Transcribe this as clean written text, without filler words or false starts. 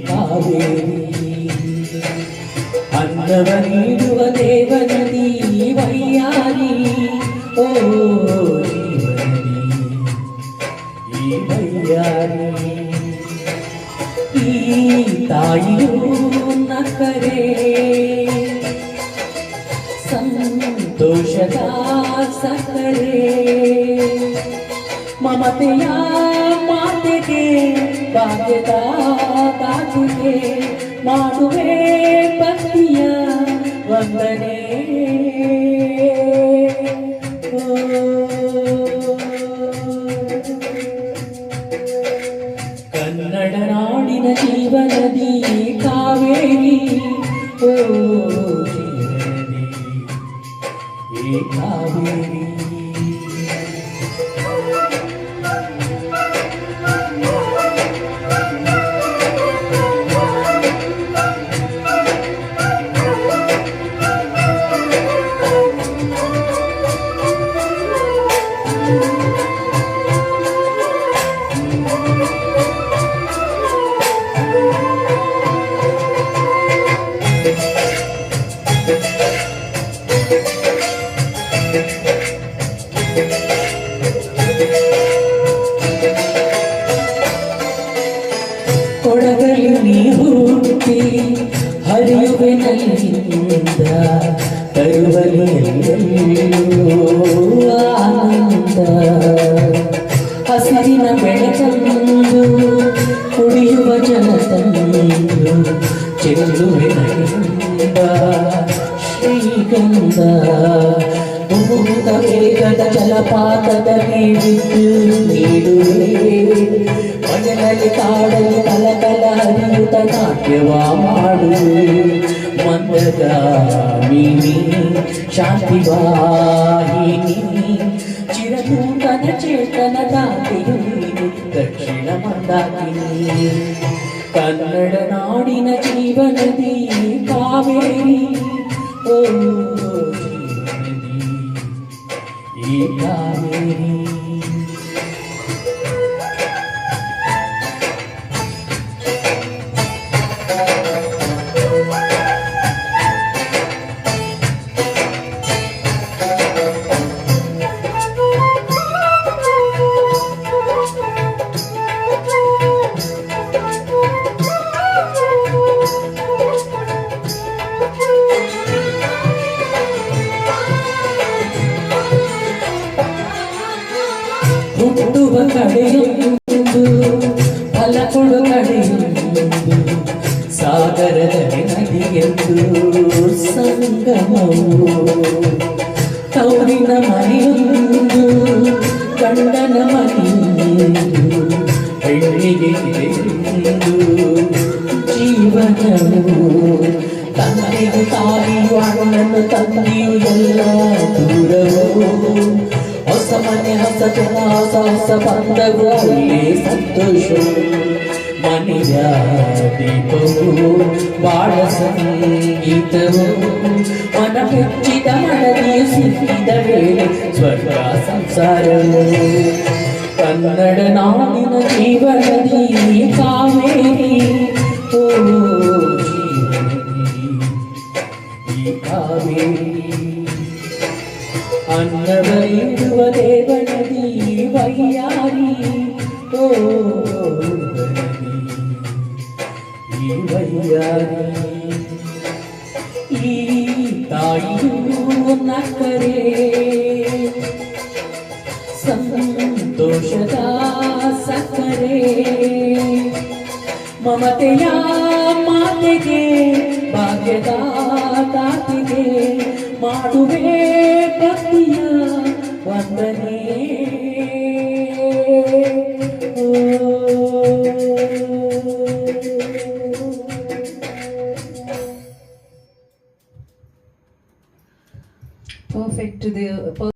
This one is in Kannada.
ಕಾವೇರಿ ಅನ್ನವ ನೀಡುವ ದೇವನದಿ ವೈಯಾರಿ ಓ ಜೀವನದಿ ಈ ವೈಯಾರಿ ಈ ತಾಯಿಯು ನಕ್ಕರೆ ಸಂತೋಷದ ಸಕ್ಕರೆ ಮಮತೆಯ ಮಾತೆಗೆ ಭಾಗ್ಯದ ತಾತಿಗೆ ಮಾಡುವೆ ಭಕ್ತಿಯ ವಂದನೆ ಕನ್ನಡ ನಾಡಿನ ಜೀವನದಿ ಕಾವೇರಿ ಓ ಜೀವನದಿ ಈ ಕಾವೇರಿ ಕೊಡಗಲಿ ನೀವು ಹುಟ್ಟಿ ಹರಿಯುವೆ ನಲ್ಲಿಂದ ತರುವಲಿ ಆನಂದ ಹಸಿರಿನ ಬೆಳಕಂದು ಕುಡಿಯುವ ಜನ ತಂದು ಚೆಲ್ಲುವೆ ನಲಿಂದ ಶ್ರೀಗಂಧ ಭೂತ ವೇಗದ ಜಲಪಾತದಲ್ಲಿ ಬಿದ್ದು ನೀಡುವೆ ಮನೆಯಲ್ಲಿ ಕಾಡಲ್ಲಿ ಕಲಕಲ ಹರಿಯುತ್ತ ನಾಟ್ಯವ ಮಾಡುವೆ ಮಂದಗಾಮಿನಿ ಶಾಂತಿವಾಹಿನಿ ಚಿರನೂತನ ಚೇತನ ದಾತಿಯು ದಕ್ಷಿಣ ಮಂದಾಕಿನಿ ಕನ್ನಡ ನಾಡಿನ ಜೀವನದಿ ಕಾವೇರಿ ಓ ಜೀವನದಿ ಈ ಕಾವೇರಿ ಹುಟ್ಟುವ ಕಡೆಯೊಂದು ಫಲ ಕೊಡು ಕಡೆಯೊಂದು ಸಾಗರದಲ್ಲಿ ನದಿಗೆಂದು ಸಂಗಮವು ತೌರಿನ ಮನೆಯೊಂದು ಗಂಡನ ಮನೆಯೊಂದು ಹೆಣ್ಣಿಗೆ ಜೀವನವು ತಂದೆಯು ತಾಯಿಯು ಅಣ್ಣನು ತಂದೆಯು ಎಲ್ಲ ದೂರವು ಹೊಸ ಮನೆ ಹೊಸ ಜನ ಹೊಸ ಹೊಸ ಬಂದವು ಅಲ್ಲೇ ಸಂತೋಷವು ಮನೆಯ ದೀಪವು ಬಾಳ ಸಂಗೀತವು ಮನ ಮೆಚ್ಚಿದ ಮನದಿಯು ಸಿಕ್ಕಿದ ವೇಳೆ ಸ್ವರ್ಗ ಸಂಸಾರವು ಕನ್ನಡ ನಾಡಿನ ಜೀವನದಿ ಕಾವೇರಿ ಓ ಜೀವನದಿ ಈ ಕಾವೇರಿ ಅನ್ನವರಿಯುವ ದೇವನದಿ ವೈಯಾರಿ ಓ ನದಿ ಈ ವೈಯಾರಿ ಈ ತಾಯಿಯು ನಕ್ಕರೆ ಸಂತೋಷದ ಸಕ್ಕರೆ ಮಮತೆಯ ಮಾತೆಗೆ ಭಾಗ್ಯದ ತಾತಿಗೆ ಮಾಡುವೆ